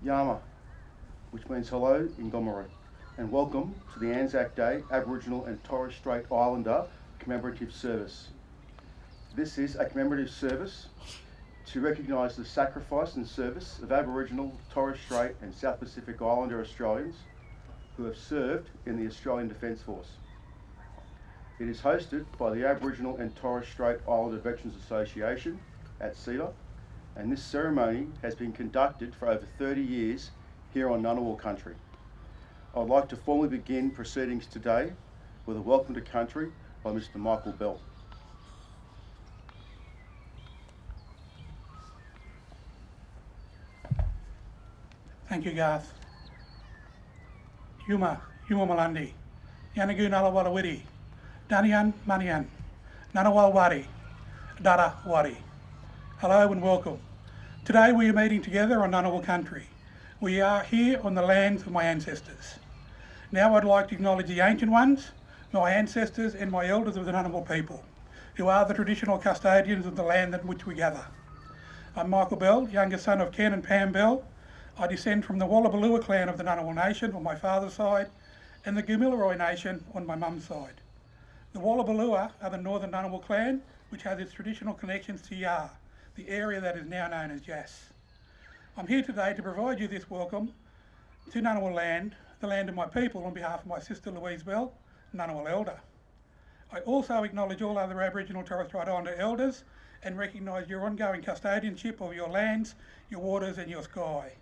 Yama, which means hello in Commemorative, and welcome to the Anzac Day Aboriginal and Torres Strait Islander Commemorative Service. This is a commemorative service to recognise the sacrifice and service of Aboriginal, Torres Strait and South Pacific Islander Australians who have served in the Australian Defence Force. It is hosted by the Aboriginal and Torres Strait Islander Veterans Association, ATSIVA, and this ceremony has been conducted for over 30 years here on Ngunnawal country. I'd like to formally begin proceedings today with a welcome to country by Mr. Michael Bell. Thank you, Garth. Yuma Malandi, Yanagu Nalawalawiri, Danian Manian, Nanawal Wari, Dara Wari. Hello and welcome. Today we are meeting together on Ngunnawal country. We are here on the lands of my ancestors. Now I'd like to acknowledge the ancient ones, my ancestors and my elders of the Ngunnawal people, who are the traditional custodians of the land in which we gather. I'm Michael Bell, youngest son of Ken and Pam Bell. I descend from the Wallabalua clan of the Ngunnawal Nation on my father's side and the Gamilaroi Nation on my mum's side. The Wallabalua are the Northern Ngunnawal clan, which has its traditional connections to Yar, the area that is now known as Yass. I'm here today to provide you this welcome to Ngunnawal land, the land of my people, on behalf of my sister Louise Bell, Ngunnawal Elder. I also acknowledge all other Aboriginal Torres Strait Islander elders and recognise your ongoing custodianship of your lands, your waters and your sky.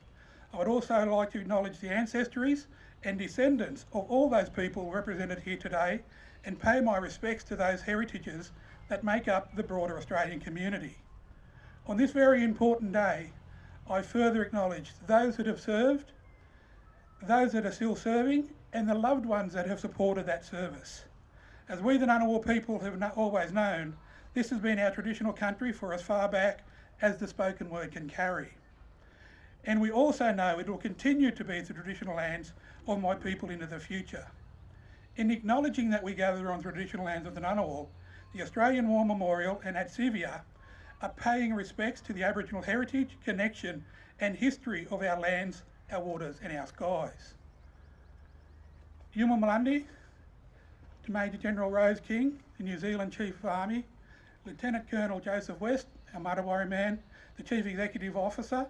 I would also like to acknowledge the ancestries and descendants of all those people represented here today and pay my respects to those heritages that make up the broader Australian community. On this very important day, I further acknowledge those that have served, those that are still serving, and the loved ones that have supported that service. As we the Ngunnawal people have always known, this has been our traditional country for as far back as the spoken word can carry. And we also know it will continue to be the traditional lands of my people into the future. In acknowledging that we gather on traditional lands of the Ngunnawal, the Australian War Memorial and ATSIVA are paying respects to the Aboriginal heritage, connection and history of our lands, our waters and our skies. Yuma Malandi, to Major General Rose King, the New Zealand Chief of Army, Lieutenant Colonel Joseph West, our Mudawari man, the Chief Executive Officer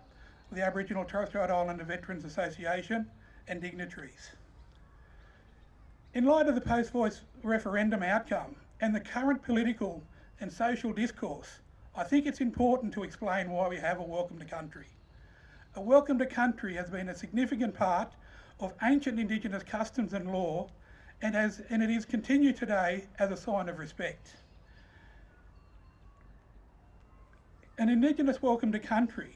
of the Aboriginal Torres Strait Islander Veterans Association and dignitaries. In light of the post-voice referendum outcome and the current political and social discourse, I think it's important to explain why we have a welcome to country. A welcome to country has been a significant part of ancient Indigenous customs and law and it is continued today as a sign of respect. An Indigenous welcome to country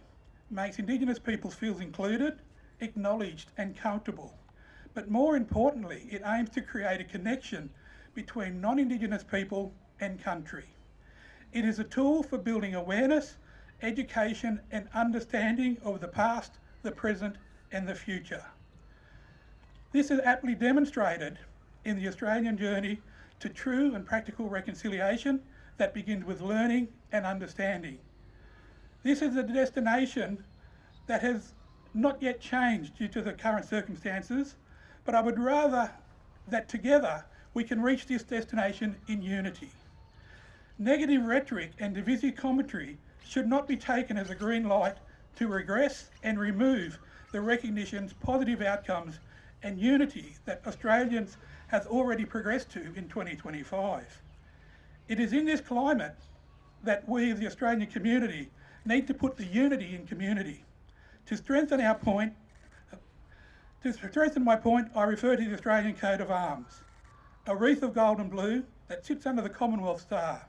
makes Indigenous peoples feel included, acknowledged and comfortable. But more importantly, it aims to create a connection between non-Indigenous people and country. It is a tool for building awareness, education and understanding of the past, the present and the future. This is aptly demonstrated in the Australian journey to true and practical reconciliation that begins with learning and understanding. This is a destination that has not yet changed due to the current circumstances, but I would rather that together we can reach this destination in unity. Negative rhetoric and divisive commentary should not be taken as a green light to regress and remove the recognition's positive outcomes and unity that Australians has already progressed to in 2025. It is in this climate that we, the Australian community, need to put the unity in community. To strengthen my point, I refer to the Australian coat of arms, a wreath of gold and blue that sits under the Commonwealth star.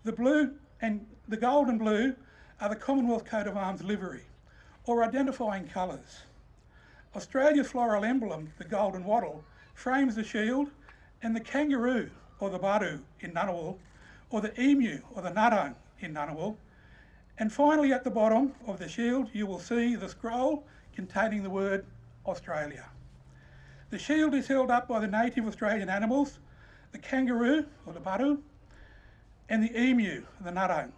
The blue and the gold and blue are the Commonwealth coat of arms livery, or identifying colours. Australia's floral emblem, the golden wattle, frames the shield, and the kangaroo, or the baru in Ngunnawal, or the emu, or the narang in Ngunnawal. And finally at the bottom of the shield you will see the scroll containing the word Australia. The shield is held up by the native Australian animals, the kangaroo or the baru and the emu, the narang,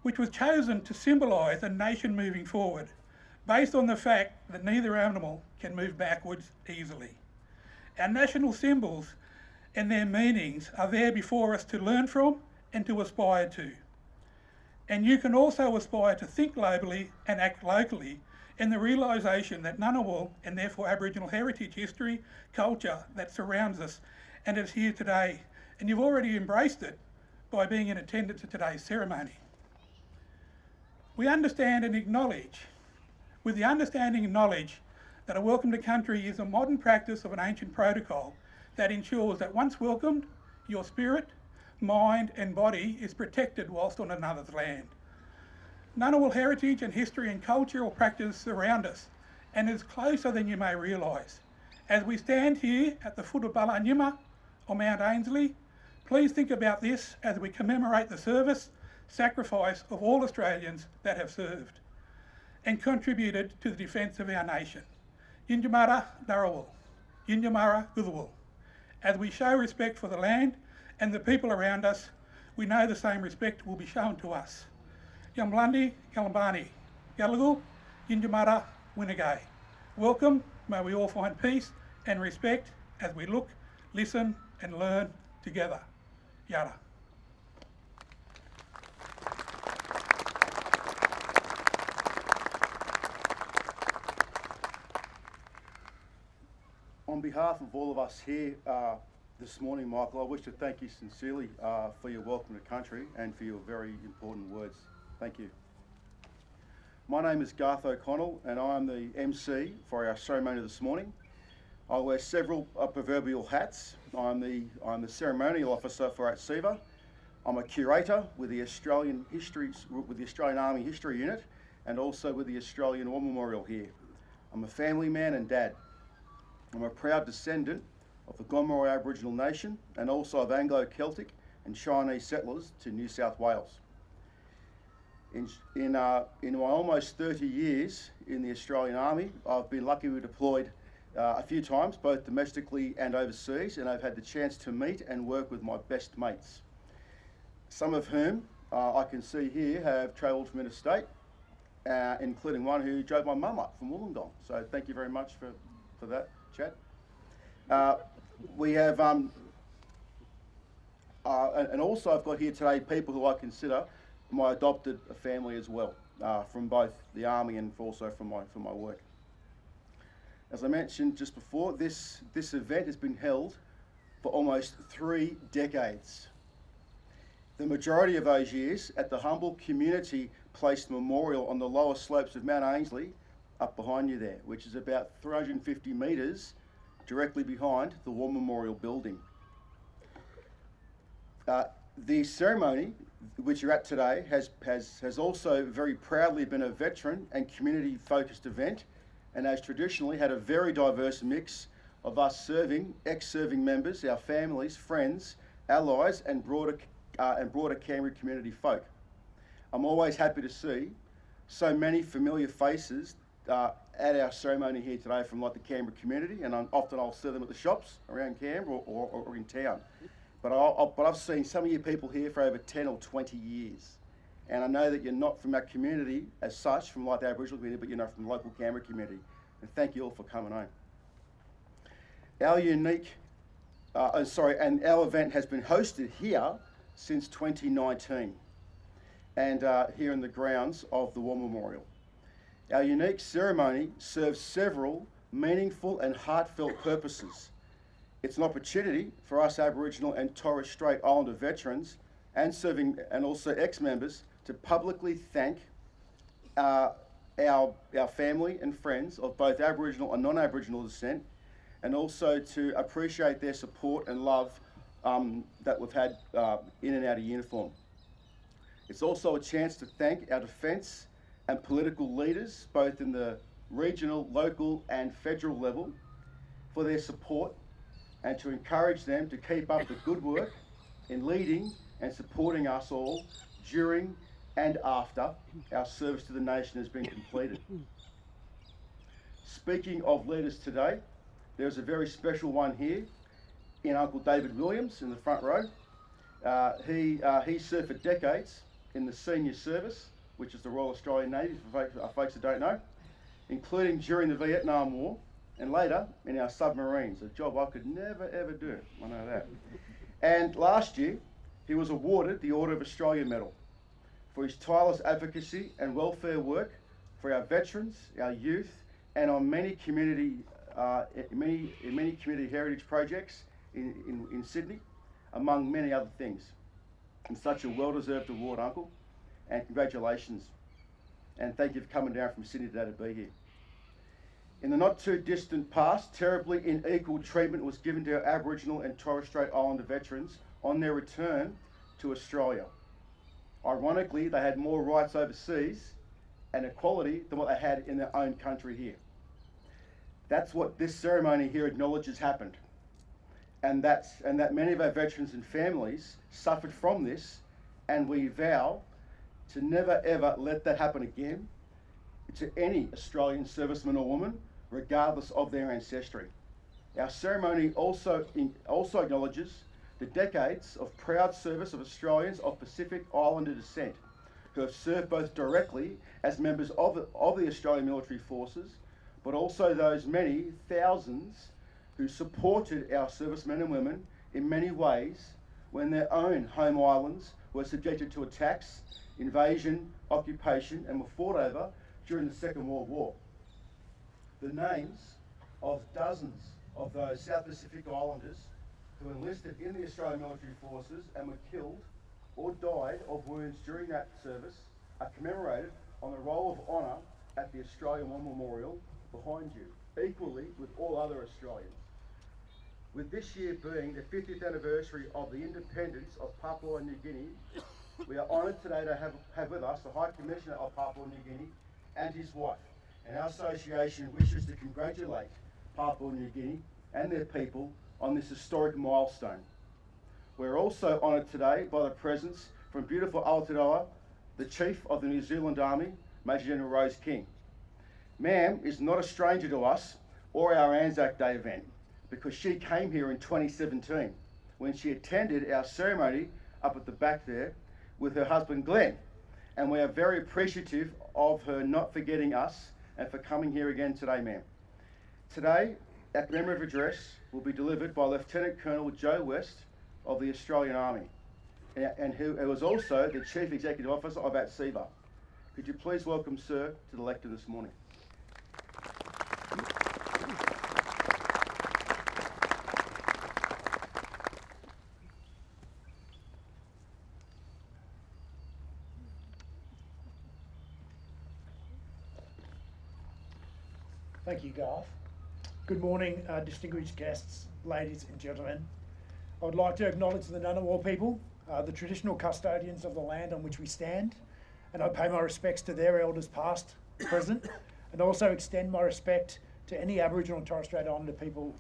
which was chosen to symbolise a nation moving forward, based on the fact that neither animal can move backwards easily. Our national symbols and their meanings are there before us to learn from and to aspire to. And you can also aspire to think globally and act locally in the realisation that Ngunnawal and therefore Aboriginal heritage, history, culture that surrounds us and is here today. And you've already embraced it by being in attendance at today's ceremony. We understand and acknowledge, with the understanding and knowledge that a welcome to country is a modern practice of an ancient protocol that ensures that once welcomed, your spirit, mind and body is protected whilst on another's land. Ngunnawal heritage and history and cultural practice surround us and is closer than you may realise. As we stand here at the foot of Ballanyima or Mount Ainslie, please think about this as we commemorate the service, sacrifice of all Australians that have served and contributed to the defence of our nation. Yinjamara Darawal, Yinjamara Gudawal. As we show respect for the land and the people around us, we know the same respect will be shown to us. Yamblandi, Kalambani, Galagal, Yinjamara, Winnegay. Welcome, may we all find peace and respect as we look, listen and learn together. Yara. On behalf of all of us here this morning, Michael, I wish to thank you sincerely for your welcome to country and for your very important words. Thank you. My name is Garth O'Connell and I am the MC for our ceremony this morning. I wear several proverbial hats. I'm the ceremonial officer for ATSIVA. I'm a curator with the Australian Army History Unit and also with the Australian War Memorial here. I'm a family man and dad. I'm a proud descendant of the Gomeroi Aboriginal Nation and also of Anglo-Celtic and Chinese settlers to New South Wales. In my almost 30 years in the Australian Army, I've been lucky to be deployed a few times, both domestically and overseas, and I've had the chance to meet and work with my best mates. Some of whom I can see here have travelled from interstate, including one who drove my mum up from Wollongong. So thank you very much for that, Chad. We have, and also I've got here today people who I consider my adopted family as well, from both the Army and also from my work. As I mentioned just before, this event has been held for almost 3 decades. The majority of those years at the humble community-placed memorial on the lower slopes of Mount Ainslie, up behind you there, which is about 350 metres directly behind the War Memorial building. The ceremony, which you're at today, has also very proudly been a veteran and community-focused event, and has traditionally had a very diverse mix of us serving, ex-serving members, our families, friends, allies, and broader Canberra community folk. I'm always happy to see so many familiar faces at our ceremony here today from like the Canberra community, and I'll see them at the shops around Canberra or in town. But I've seen some of you people here for over 10 or 20 years. And I know that you're not from our community as such, from like the Aboriginal community, but you're from the local Canberra community. And thank you all for coming home. Our our event has been hosted here since 2019, and here in the grounds of the War Memorial. Our unique ceremony serves several meaningful and heartfelt purposes. It's an opportunity for us Aboriginal and Torres Strait Islander veterans and also ex-members to publicly thank our family and friends of both Aboriginal and non-Aboriginal descent, and also to appreciate their support and love that we've had in and out of uniform. It's also a chance to thank our defence and political leaders, both in the regional, local and federal level, for their support, and to encourage them to keep up the good work in leading and supporting us all during and after our service to the nation has been completed. Speaking of leaders today, there's a very special one here in Uncle David Williams in the front row. He served for decades in the senior service, which is the Royal Australian Navy, for folks that don't know. including during the Vietnam War and later in our submarines, a job I could never ever do, I know that. And last year, he was awarded the Order of Australia Medal for his tireless advocacy and welfare work for our veterans, our youth, and on many community community heritage projects in Sydney, among many other things. And such a well-deserved award, Uncle, and congratulations. And thank you for coming down from Sydney today to be here. In the not too distant past, terribly unequal treatment was given to our Aboriginal and Torres Strait Islander veterans on their return to Australia. Ironically, they had more rights overseas and equality than what they had in their own country here. That's what this ceremony here acknowledges happened. And that many of our veterans and families suffered from this, and we vow to never ever let that happen again to any Australian serviceman or woman, regardless of their ancestry. Our ceremony also acknowledges the decades of proud service of Australians of Pacific Islander descent who have served both directly as members of the Australian military forces, but also those many thousands who supported our servicemen and women in many ways when their own home islands were subjected to attacks, invasion, occupation, and were fought over during the Second World War. The names of dozens of those South Pacific Islanders who enlisted in the Australian military forces and were killed or died of wounds during that service are commemorated on the Roll of Honour at the Australian War Memorial behind you, equally with all other Australians. With this year being the 50th anniversary of the independence of Papua New Guinea, we are honoured today to have with us the High Commissioner of Papua New Guinea and his wife. And our association wishes to congratulate Papua New Guinea and their people on this historic milestone. We're also honoured today by the presence from beautiful Aotearoa, the Chief of the New Zealand Army, Major General Rose King. Ma'am is not a stranger to us or our Anzac Day event, because she came here in 2017 when she attended our ceremony up at the back there with her husband Glenn. And we are very appreciative of her not forgetting us and for coming here again today, ma'am. Today, our commemorative address will be delivered by Lieutenant Colonel Joe West of the Australian Army, and who was also the Chief Executive Officer of ATSIVA. Could you please welcome Sir to the lectern this morning? Thank you, Garth. Good morning, distinguished guests, ladies and gentlemen. I would like to acknowledge the Ngunnawal people, the traditional custodians of the land on which we stand, and I pay my respects to their elders past, present, and also extend my respect to any Aboriginal and Torres Strait Islander people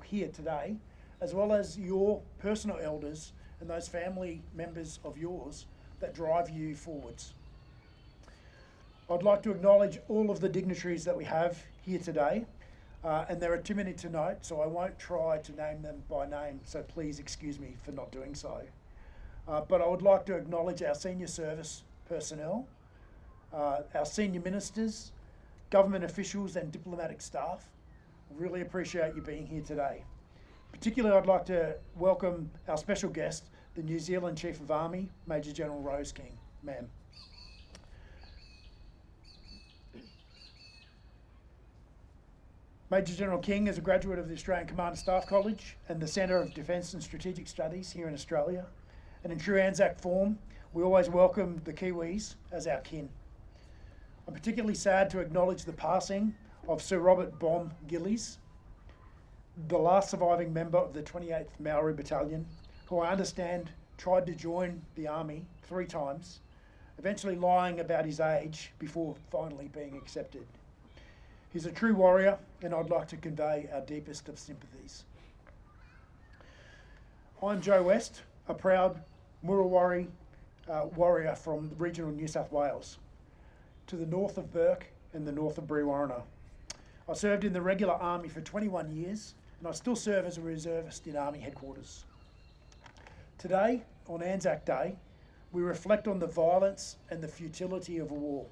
here today, as well as your personal elders and those family members of yours that drive you forwards. I'd like to acknowledge all of the dignitaries that we have here today, and there are too many to note, so I won't try to name them by name, so please excuse me for not doing so. But I would like to acknowledge our senior service personnel, our senior ministers, government officials and diplomatic staff. I really appreciate you being here today. Particularly, I'd like to welcome our special guest, the New Zealand Chief of Army, Major General Rose King. Ma'am. Major General King is a graduate of the Australian Command Staff College and the Centre of Defence and Strategic Studies here in Australia. And in true Anzac form, we always welcome the Kiwis as our kin. I'm particularly sad to acknowledge the passing of Sir Robert Bomb Gillies, the last surviving member of the 28th Maori Battalion, who I understand tried to join the army 3 times, eventually lying about his age before finally being accepted. He's a true warrior, and I'd like to convey our deepest of sympathies. I'm Joe West, a proud Murawari warrior from regional New South Wales, to the north of Burke and the north of Brewarrina. I served in the regular army for 21 years, and I still serve as a reservist in Army headquarters. Today, on Anzac Day, we reflect on the violence and the futility of war.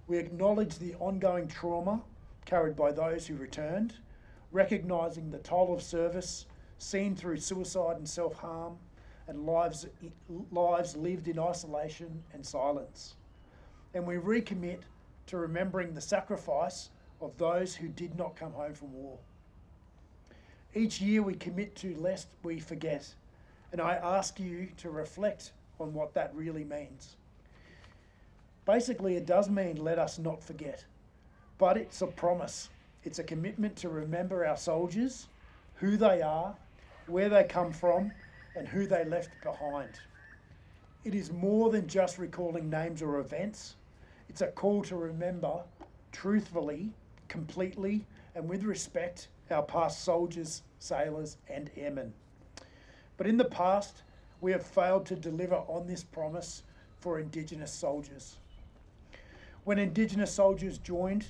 We acknowledge the ongoing trauma carried by those who returned, recognising the toll of service seen through suicide and self-harm and lives lived in isolation and silence. And we recommit to remembering the sacrifice of those who did not come home from war. Each year we commit to lest we forget, and I ask you to reflect on what that really means. Basically, it does mean let us not forget, but it's a promise. It's a commitment to remember our soldiers, who they are, where they come from, and who they left behind. It is more than just recalling names or events. It's a call to remember truthfully, completely, and with respect our past soldiers, sailors, and airmen. But in the past, we have failed to deliver on this promise for Indigenous soldiers. When Indigenous soldiers joined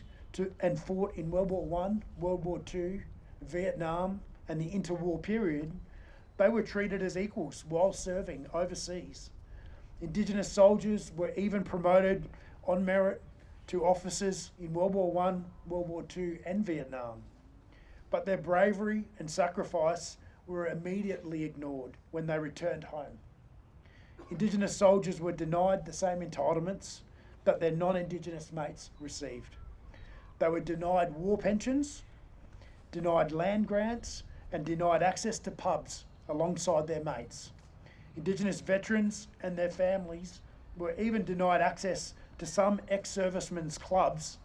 and fought in World War I, World War II, Vietnam, and the interwar period, they were treated as equals while serving overseas. Indigenous soldiers were even promoted on merit to officers in World War I, World War II, and Vietnam. But their bravery and sacrifice were immediately ignored when they returned home. Indigenous soldiers were denied the same entitlements that their non-Indigenous mates received. They were denied war pensions, denied land grants, and denied access to pubs alongside their mates. Indigenous veterans and their families were even denied access to some ex-servicemen's clubs,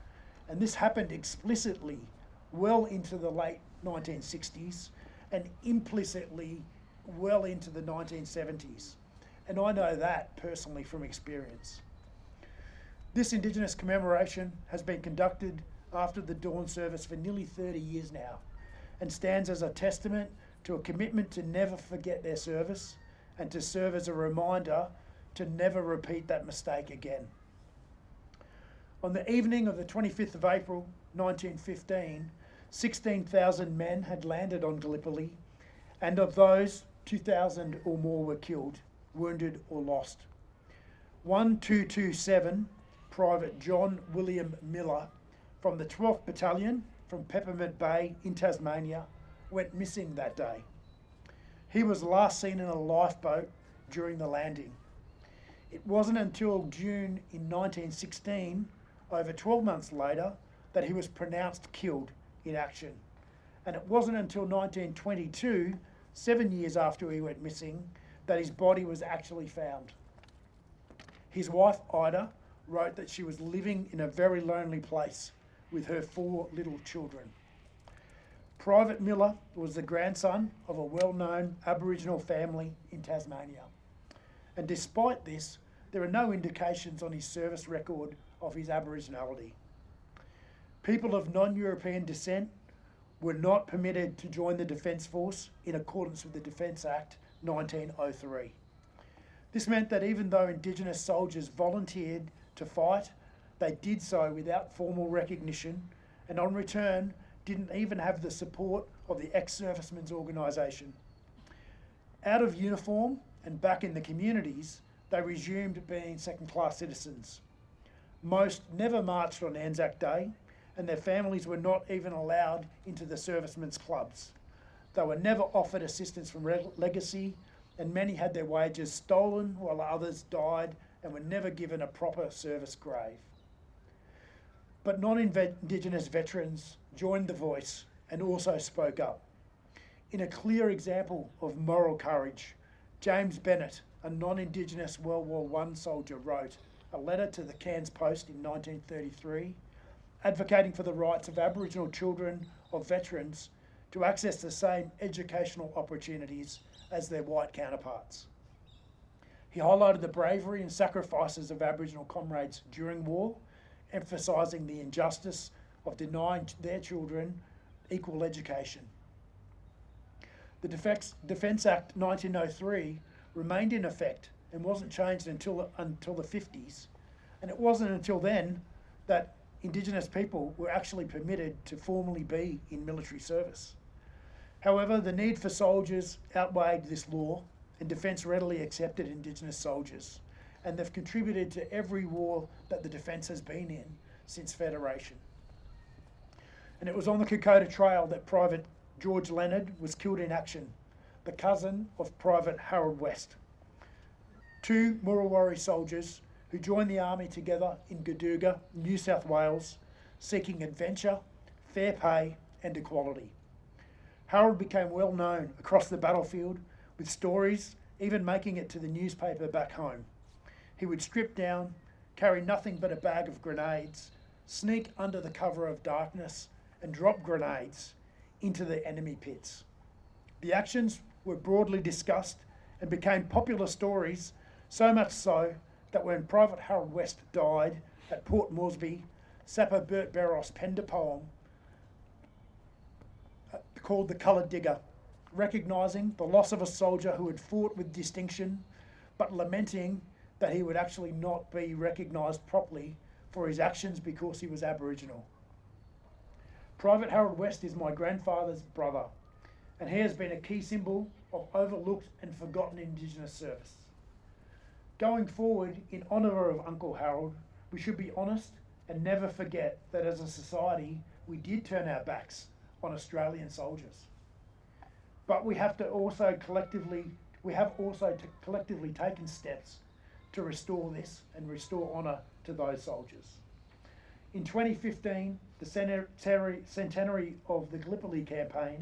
and this happened explicitly well into the late 1960s and implicitly well into the 1970s. And I know that personally from experience. This Indigenous commemoration has been conducted after the Dawn Service for nearly 30 years now and stands as a testament to a commitment to never forget their service and to serve as a reminder to never repeat that mistake again. On the evening of the 25th of April 1915, 16,000 men had landed on Gallipoli, and of those, 2,000 or more were killed, wounded or lost. 1227 Private John William Miller from the 12th Battalion from Peppermint Bay in Tasmania went missing that day. He was last seen in a lifeboat during the landing. It wasn't until June in 1916, over 12 months later, that he was pronounced killed in action. And it wasn't until 1922, 7 years after he went missing, that his body was actually found. His wife, Ida, wrote that she was living in a very lonely place with her 4 little children. Private Miller was the grandson of a well-known Aboriginal family in Tasmania. And despite this, there are no indications on his service record of his Aboriginality. People of non-European descent were not permitted to join the Defence Force in accordance with the Defence Act 1903. This meant that even though Indigenous soldiers volunteered to fight, they did so without formal recognition and on return didn't even have the support of the ex-servicemen's organisation. Out of uniform and back in the communities, they resumed being second-class citizens. Most never marched on Anzac Day, and their families were not even allowed into the servicemen's clubs. They were never offered assistance from legacy, and many had their wages stolen while others died and were never given a proper service grave. But non-Indigenous veterans joined the voice and also spoke up. In a clear example of moral courage, James Bennett, a non-Indigenous World War I soldier, wrote a letter to the Cairns Post in 1933, advocating for the rights of Aboriginal children of veterans to access the same educational opportunities as their white counterparts. He highlighted the bravery and sacrifices of Aboriginal comrades during war, emphasising the injustice of denying their children equal education. The Defence Act 1903 remained in effect and wasn't changed until the 50s, and it wasn't until then that Indigenous people were actually permitted to formally be in military service. However, the need for soldiers outweighed this law, and Defence readily accepted Indigenous soldiers, and they've contributed to every war that the Defence has been in since Federation. And it was on the Kokoda Trail that Private George Leonard was killed in action, the cousin of Private Harold West. Two Murrawari soldiers who joined the army together in Gadooga, New South Wales, seeking adventure, fair pay and equality. Harold became well known across the battlefield with stories, even making it to the newspaper back home. He would strip down, carry nothing but a bag of grenades, sneak under the cover of darkness and drop grenades into the enemy pits. The actions were broadly discussed and became popular stories, so much so that when Private Harold West died at Port Moresby, Sapper Bert Barros penned a poem called The Coloured Digger, recognising the loss of a soldier who had fought with distinction, but lamenting that he would actually not be recognised properly for his actions because he was Aboriginal. Private Harold West is my grandfather's brother, and he has been a key symbol of overlooked and forgotten Indigenous service. Going forward, in honour of Uncle Harold, we should be honest and never forget that as a society, we did turn our backs on Australian soldiers. But we have also collectively taken steps to restore this and restore honour to those soldiers. In 2015, the centenary of the Gallipoli campaign,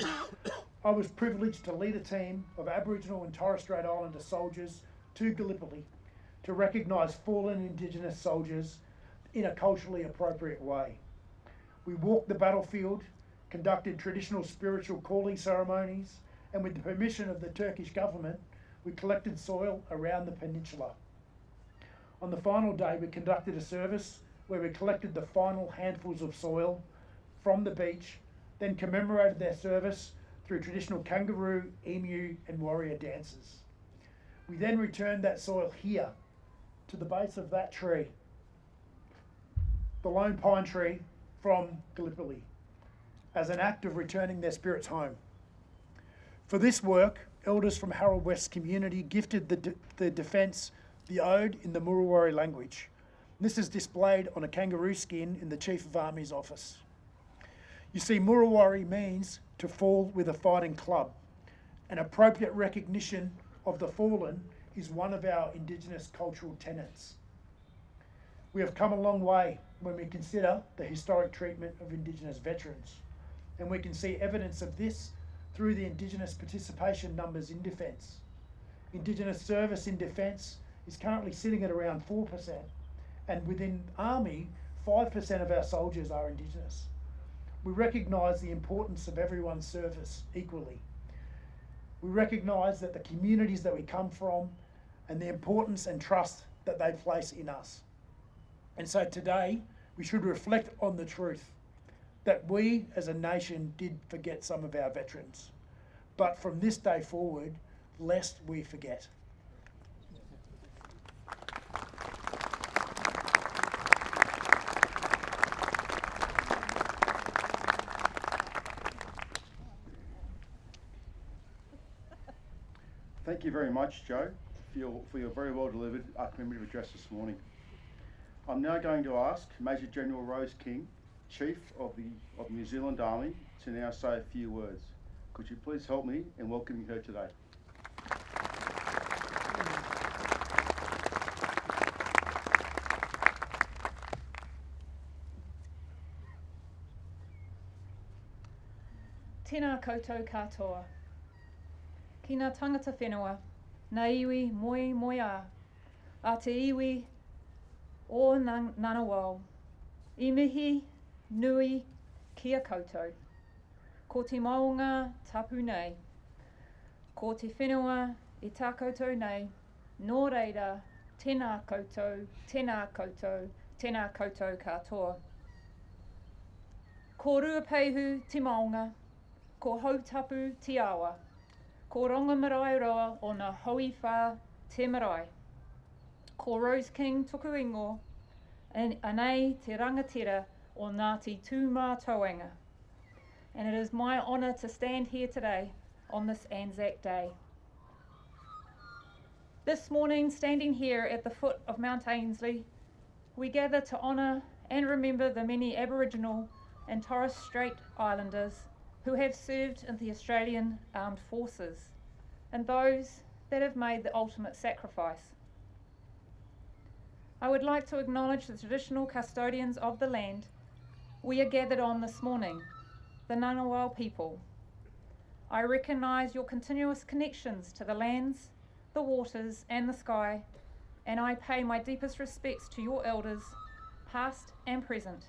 I was privileged to lead a team of Aboriginal and Torres Strait Islander soldiers to Gallipoli to recognise fallen Indigenous soldiers in a culturally appropriate way. We walked the battlefield, conducted traditional spiritual calling ceremonies, and with the permission of the Turkish government, we collected soil around the peninsula. On the final day, we conducted a service where we collected the final handfuls of soil from the beach, then commemorated their service through traditional kangaroo, emu, and warrior dances. We then returned that soil here to the base of that tree, the lone pine tree from Gallipoli, as an act of returning their spirits home. For this work, elders from Harold West's community gifted the defence the ode in the Murrawari language. This is displayed on a kangaroo skin in the Chief of Army's office. You see, Murrawari means to fall with a fighting club. An appropriate recognition of the fallen is one of our Indigenous cultural tenets. We have come a long way when we consider the historic treatment of Indigenous veterans, and we can see evidence of this through the Indigenous participation numbers in defence. Indigenous service in defence is currently sitting at around 4%, and within Army, 5% of our soldiers are Indigenous. We recognise the importance of everyone's service equally. We recognise that the communities that we come from and the importance and trust that they place in us. And so today, we should reflect on the truth that we as a nation did forget some of our veterans. But from this day forward, lest we forget. Thank you very much, Joe, for your very well delivered commemorative address this morning. I'm now going to ask Major General Rose King, Chief of the New Zealand Army, to now say a few words. Could you please help me in welcoming her today? Tēnā koutou katoa. Ki ngā tangata whenua, ngā iwi moi moi a te iwi o Ngunnawal. I mihi nui kia koutou. Ko te maunga tapu nei. Ko te whenua i tā koutou nei. Nō reira, tēnā koutou, tēnā koutou, tēnā koutou katoa. Ko ruapeihu te maunga, ko hautapu te awa. Ko ronga marae roa o ngā hui whā te marae. Ko Rose King tuku ingo, anei te rangatira o Ngāti Tūmātauanga. And it is my honour to stand here today on this Anzac Day. This morning, standing here at the foot of Mount Ainslie, we gather to honour and remember the many Aboriginal and Torres Strait Islanders who have served in the Australian Armed Forces and those that have made the ultimate sacrifice. I would like to acknowledge the traditional custodians of the land we are gathered on this morning, the Ngunnawal people. I recognise your continuous connections to the lands, the waters and the sky, and I pay my deepest respects to your elders, past and present,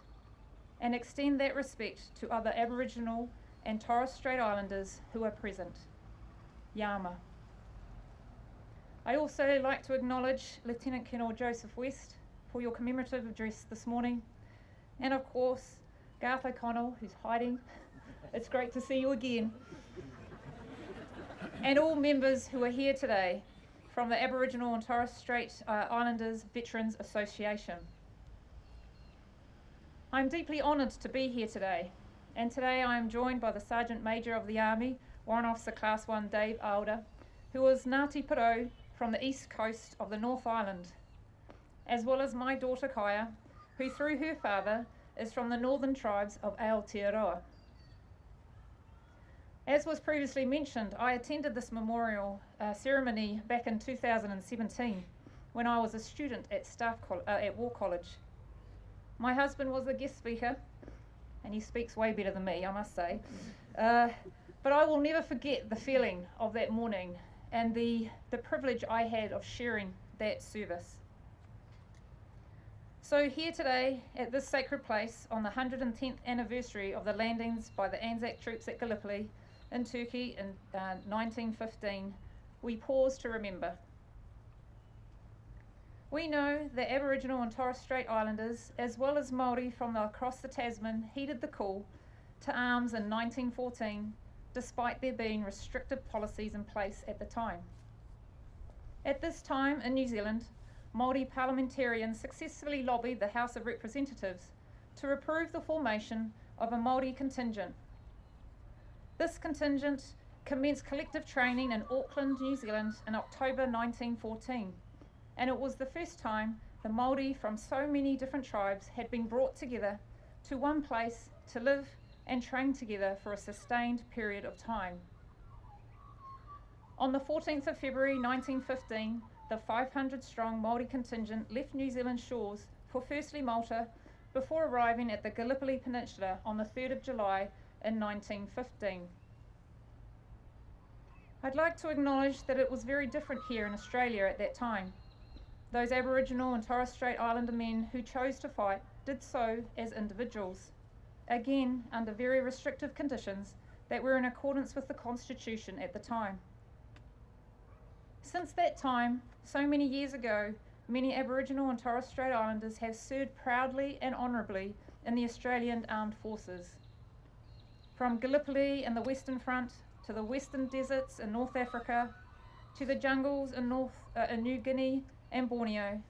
and extend that respect to other Aboriginal and Torres Strait Islanders who are present. Yama. I also like to acknowledge Lieutenant Colonel Joseph West for your commemorative address this morning, and of course Garth O'Connell, who's hiding. It's great to see you again. And all members who are here today from the Aboriginal and Torres Strait Islanders Veterans Association. I'm deeply honoured to be here today, and today I am joined by the Sergeant Major of the Army, Warrant Officer Class 1 Dave Alder, who is Ngāti Porou from the east coast of the North Island, as well as my daughter Kaya, who through her father is from the northern tribes of Aotearoa. As was previously mentioned, I attended this memorial ceremony back in 2017 when I was a student at War College. My husband was the guest speaker, and he speaks way better than me, I must say. But I will never forget the feeling of that morning and the privilege I had of sharing that service. So here today at this sacred place on the 110th anniversary of the landings by the Anzac troops at Gallipoli in Turkey in 1915, we pause to remember. We know that Aboriginal and Torres Strait Islanders, as well as Māori from across the Tasman, heeded the call to arms in 1914, despite there being restrictive policies in place at the time. At this time in New Zealand, Māori parliamentarians successfully lobbied the House of Representatives to approve the formation of a Māori contingent. This contingent commenced collective training in Auckland, New Zealand in October 1914, and it was the first time the Māori from so many different tribes had been brought together to one place to live and train together for a sustained period of time. On the 14th of February 1915, the 500-strong Māori contingent left New Zealand shores for firstly Malta before arriving at the Gallipoli Peninsula on the 3rd of July in 1915. I'd like to acknowledge that it was very different here in Australia at that time. Those Aboriginal and Torres Strait Islander men who chose to fight did so as individuals, again under very restrictive conditions that were in accordance with the Constitution at the time. Since that time, so many years ago, many Aboriginal and Torres Strait Islanders have served proudly and honourably in the Australian Armed Forces. From Gallipoli and the Western Front, to the Western Deserts in North Africa, to the jungles in New Guinea and Borneo,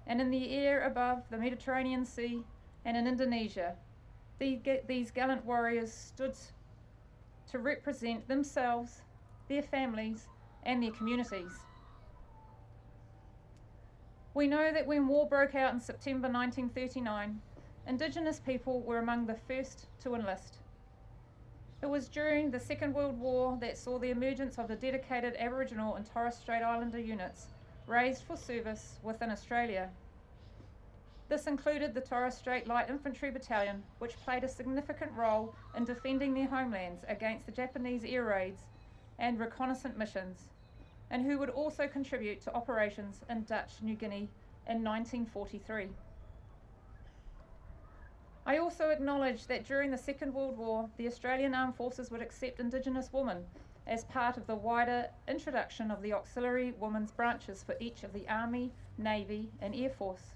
and in the air above the Mediterranean Sea and in Indonesia, these gallant warriors stood to represent themselves, their families, and their communities. We know that when war broke out in September 1939, Indigenous people were among the first to enlist. It was during the Second World War that saw the emergence of the dedicated Aboriginal and Torres Strait Islander units raised for service within Australia. This included the Torres Strait Light Infantry Battalion, which played a significant role in defending their homelands against the Japanese air raids and reconnaissance missions, and who would also contribute to operations in Dutch New Guinea in 1943. I also acknowledge that during the Second World War, the Australian Armed Forces would accept Indigenous women as part of the wider introduction of the auxiliary women's branches for each of the Army, Navy and Air Force.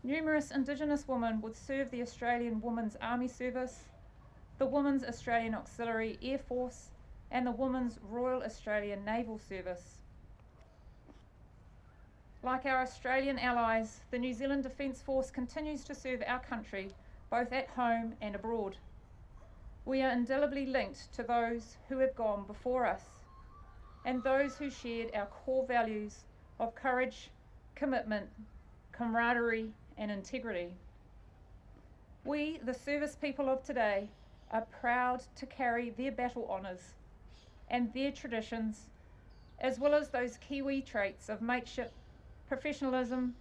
Numerous Indigenous women would serve the Australian Women's Army Service, the Women's Australian Auxiliary Air Force and the Women's Royal Australian Naval Service. Like our Australian allies, the New Zealand Defence Force continues to serve our country both at home and abroad. We are indelibly linked to those who have gone before us and those who shared our core values of courage, commitment, camaraderie and integrity. We, the service people of today, are proud to carry their battle honours and their traditions, as well as those Kiwi traits of mateship, professionalism,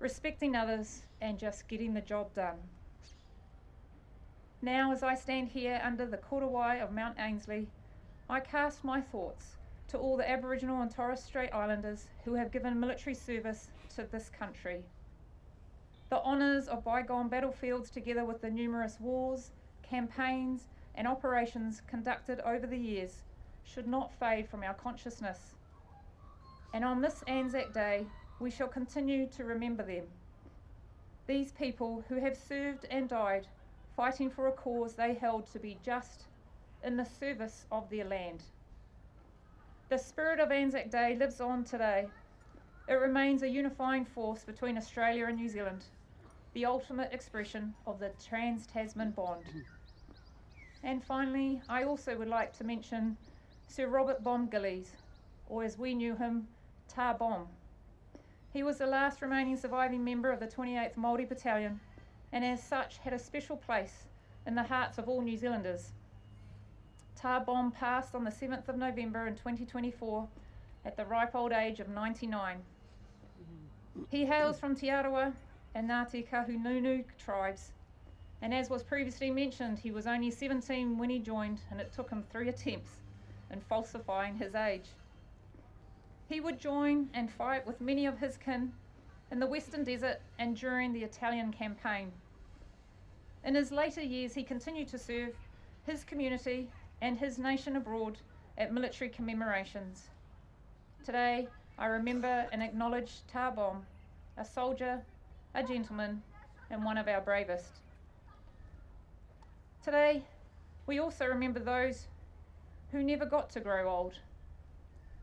respecting others, and just getting the job done. Now, as I stand here under the korowai of Mount Ainslie, I cast my thoughts to all the Aboriginal and Torres Strait Islanders who have given military service to this country. The honours of bygone battlefields, together with the numerous wars, campaigns and operations conducted over the years, should not fade from our consciousness. And on this Anzac Day, we shall continue to remember them. These people who have served and died fighting for a cause they held to be just in the service of their land. The spirit of Anzac Day lives on today. It remains a unifying force between Australia and New Zealand, the ultimate expression of the trans-Tasman bond. And finally, I also would like to mention Sir Robert Bom Gillies, or as we knew him, Ta Bom. He was the last remaining surviving member of the 28th Māori Battalion, and as such had a special place in the hearts of all New Zealanders. Ta Bom passed on the 7th of November in 2024 at the ripe old age of 99. He hails from Te Arawa and Ngāti Kahungunu tribes, and as was previously mentioned, he was only 17 when he joined, and it took him 3 attempts in falsifying his age. He would join and fight with many of his kin in the Western Desert and during the Italian campaign. In his later years, he continued to serve his community and his nation abroad at military commemorations. Today, I remember and acknowledge Ta Bom, a soldier, a gentleman, and one of our bravest. Today, we also remember those who never got to grow old.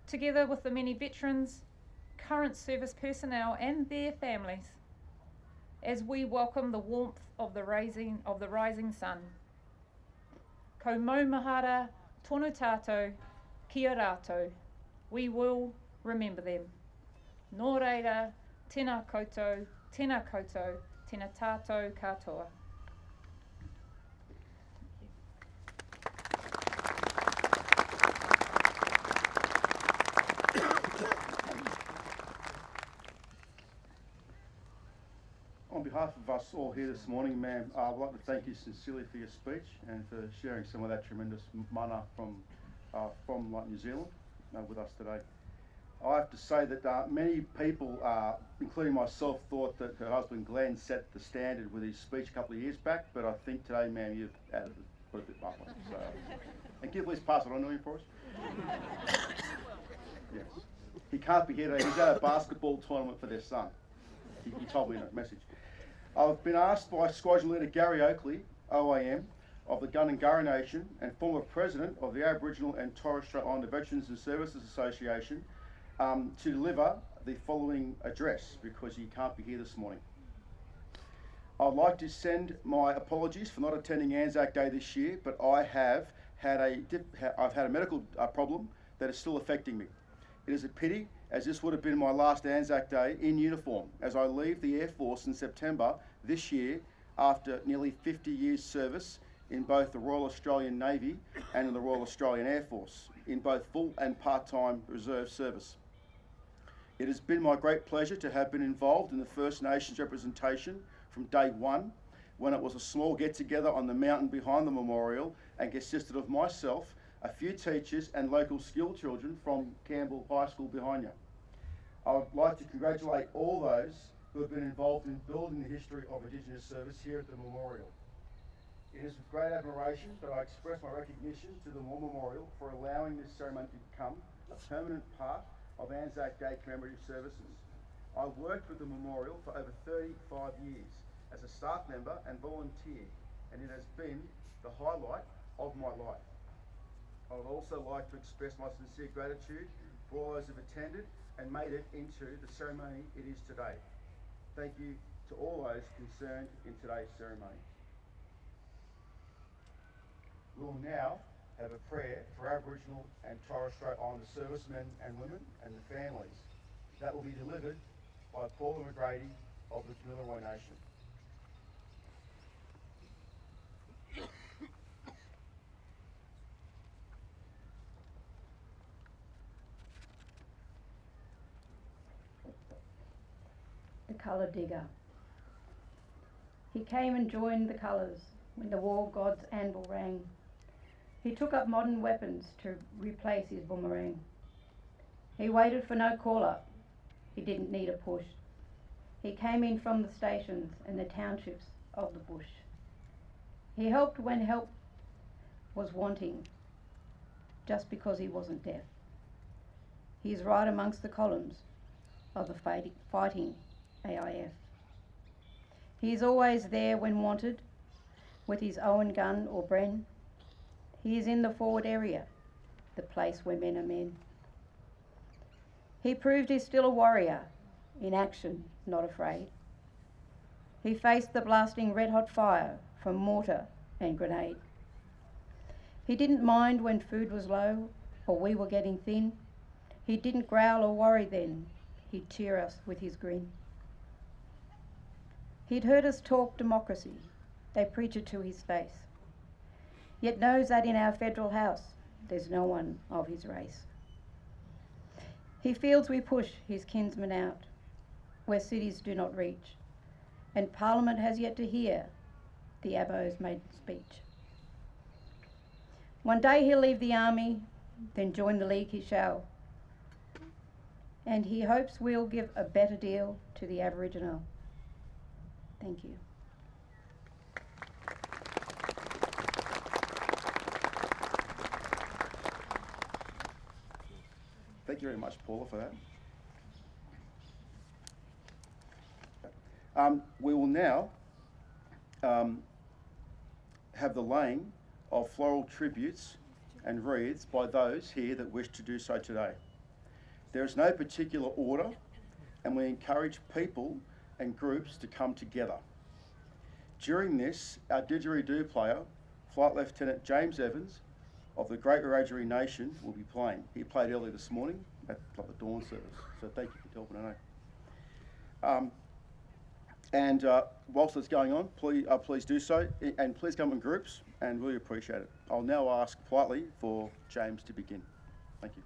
Together with the many veterans, current service personnel and their families, as we welcome the warmth of the rising sun. Ko maumahara tonu tātou kia rātou. We will remember them. Nō reira, tēnā koutou, tēnā tātou katoa. On behalf of us all here this morning, ma'am, I'd like to thank you sincerely for your speech and for sharing some of that tremendous mana from New Zealand with us today. I have to say that many people, including myself, thought that her husband Glenn set the standard with his speech a couple of years back, but I think today, ma'am, you've added a bit more. So, and give Liz pass it on to him for us. Yes. He can't be here today. He's at a basketball tournament for their son. He told me in a message. I've been asked by Squadron Leader Gary Oakley, OAM, of the Gundungurra Nation and former President of the Aboriginal and Torres Strait Islander Veterans and Services Association, to deliver the following address because he can't be here this morning. I'd like to send my apologies for not attending Anzac Day this year, but I've had a medical problem that is still affecting me. It is a pity, as this would have been my last Anzac Day in uniform, as I leave the Air Force in September this year after nearly 50 years service in both the Royal Australian Navy and in the Royal Australian Air Force, in both full and part-time reserve service. It has been my great pleasure to have been involved in the First Nations representation from day one, when it was a small get-together on the mountain behind the memorial and consisted of myself, a few teachers and local school children from Campbell High School behind you. I would like to congratulate all those who have been involved in building the history of Indigenous service here at the memorial. It is with great admiration that I express my recognition to the War Memorial for allowing this ceremony to become a permanent part of Anzac Day commemorative services. I've worked with the memorial for over 35 years as a staff member and volunteer, and it has been the highlight of my life. I would also like to express my sincere gratitude for all those who have attended and made it into the ceremony it is today. Thank you to all those concerned in today's ceremony. We'll now have a prayer for Aboriginal and Torres Strait Islander servicemen and women and the families. That will be delivered by Paul McGrady of the Commemorative Nation. colour digger. He came and joined the colours when the war god's anvil rang. He took up modern weapons to replace his boomerang. He waited for no call-up. He didn't need a push. He came in from the stations and the townships of the bush. He helped when help was wanting, just because he wasn't deaf. He is right amongst the columns of the fighting AIF. He is always there when wanted, with his Owen gun or Bren. He is in the forward area, the place where men are men. He proved he's still a warrior, in action, not afraid. He faced the blasting red-hot fire from mortar and grenade. He didn't mind when food was low or we were getting thin. He didn't growl or worry then. He'd cheer us with his grin. He'd heard us talk democracy. They preach it to his face. Yet knows that in our federal house, there's no one of his race. He feels we push his kinsmen out, where cities do not reach, and Parliament has yet to hear the Abo's made speech. One day he'll leave the army, then join the League he shall, and he hopes we'll give a better deal to the Aboriginal. Thank you. Thank you very much, Paula, for that. We will now have the laying of floral tributes and wreaths by those here that wish to do so today. There is no particular order, and we encourage people and groups to come together. During this, our didgeridoo player, Flight Lieutenant James Evans of the Great Wiradjuri Nation, will be playing. He played early this morning at the Dawn Service, so thank you for helping I know. Whilst it's going on, please do so, and please come in groups, and really appreciate it. I'll now ask politely for James to begin. Thank you.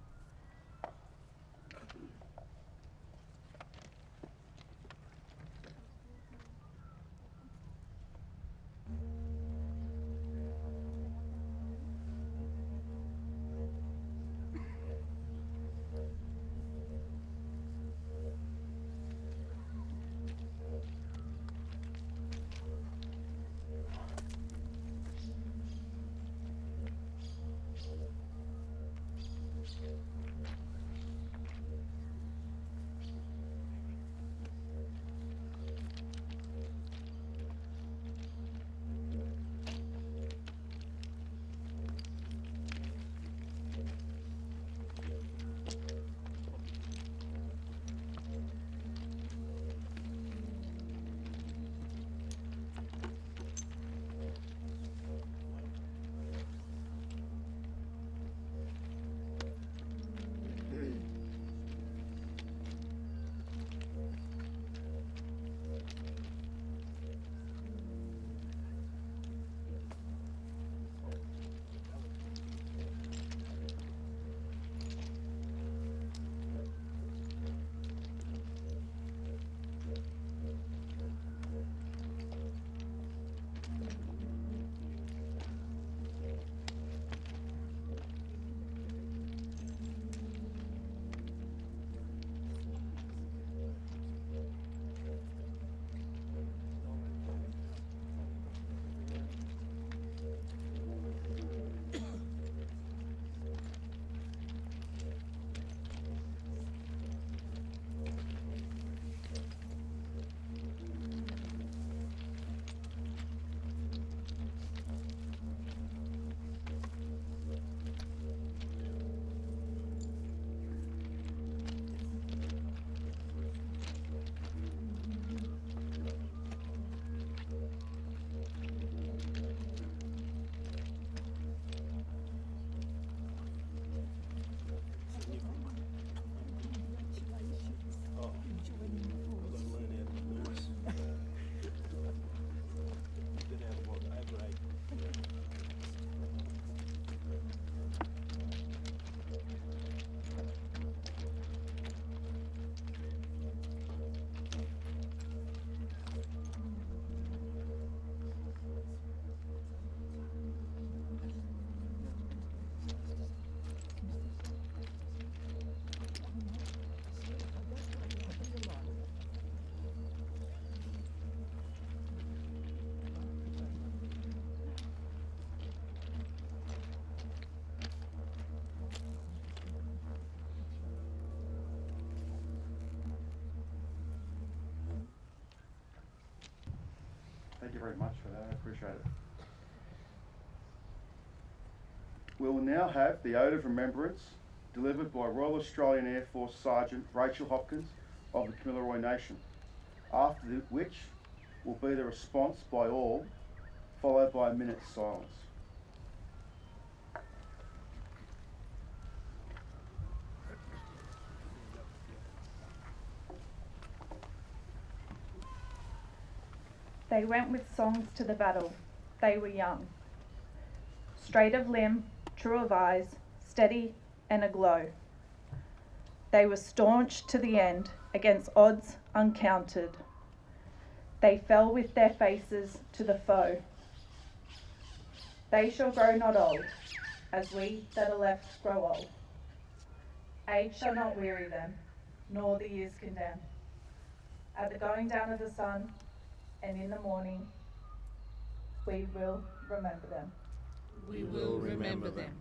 you very much for that, I appreciate it. We will now have the Oath of Remembrance delivered by Royal Australian Air Force Sergeant Rachel Hopkins of the Commemorative Nation, after which will be the response by all, followed by a minute's silence. They went with songs to the battle. They were young. Straight of limb, true of eyes, steady and aglow. They were staunch to the end, against odds uncounted. They fell with their faces to the foe. They shall grow not old, as we that are left grow old. Age shall not weary them, nor the years condemn. At the going down of the sun, and in the morning, we will remember them. We will remember them.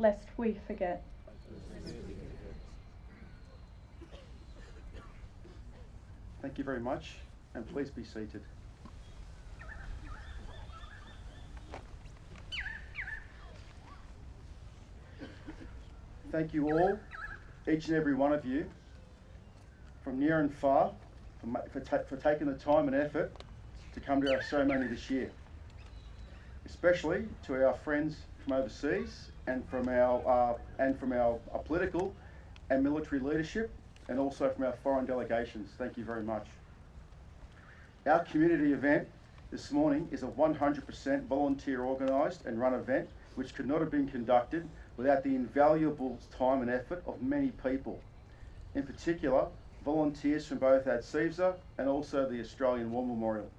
Lest we forget. Thank you very much, and please be seated. Thank you all, each and every one of you, from near and far, for taking the time and effort to come to our ceremony this year. Especially to our friends from overseas and from our political and military leadership, and also from our foreign delegations. Thank you very much. Our community event this morning is a 100% volunteer organised and run event which could not have been conducted without the invaluable time and effort of many people. In particular, volunteers from both ATSIVA and also the Australian War Memorial.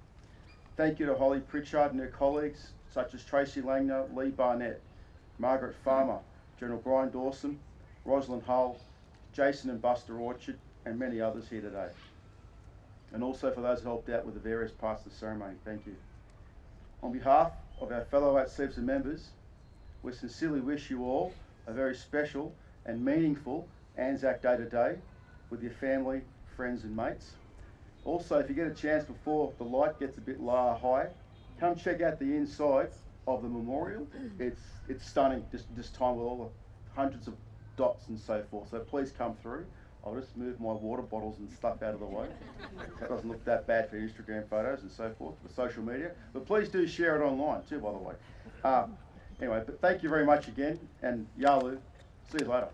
Thank you to Holly Pritchard and her colleagues such as Tracy Langner, Lee Barnett, Margaret Farmer, General Brian Dawson, Rosalind Hull, Jason and Buster Orchard, and many others here today. And also for those who helped out with the various parts of the ceremony, thank you. On behalf of our fellow ATSIVA members, we sincerely wish you all a very special and meaningful Anzac Day today with your family, friends and mates. Also, if you get a chance before the light gets a bit high, come check out the inside of the memorial. It's stunning this time with all the hundreds of dots and so forth. So please come through. I'll just move my water bottles and stuff out of the way. That doesn't look that bad for Instagram photos and so forth, for social media. But please do share it online too, by the way. Anyway, but thank you very much again, and Yalu. See you later.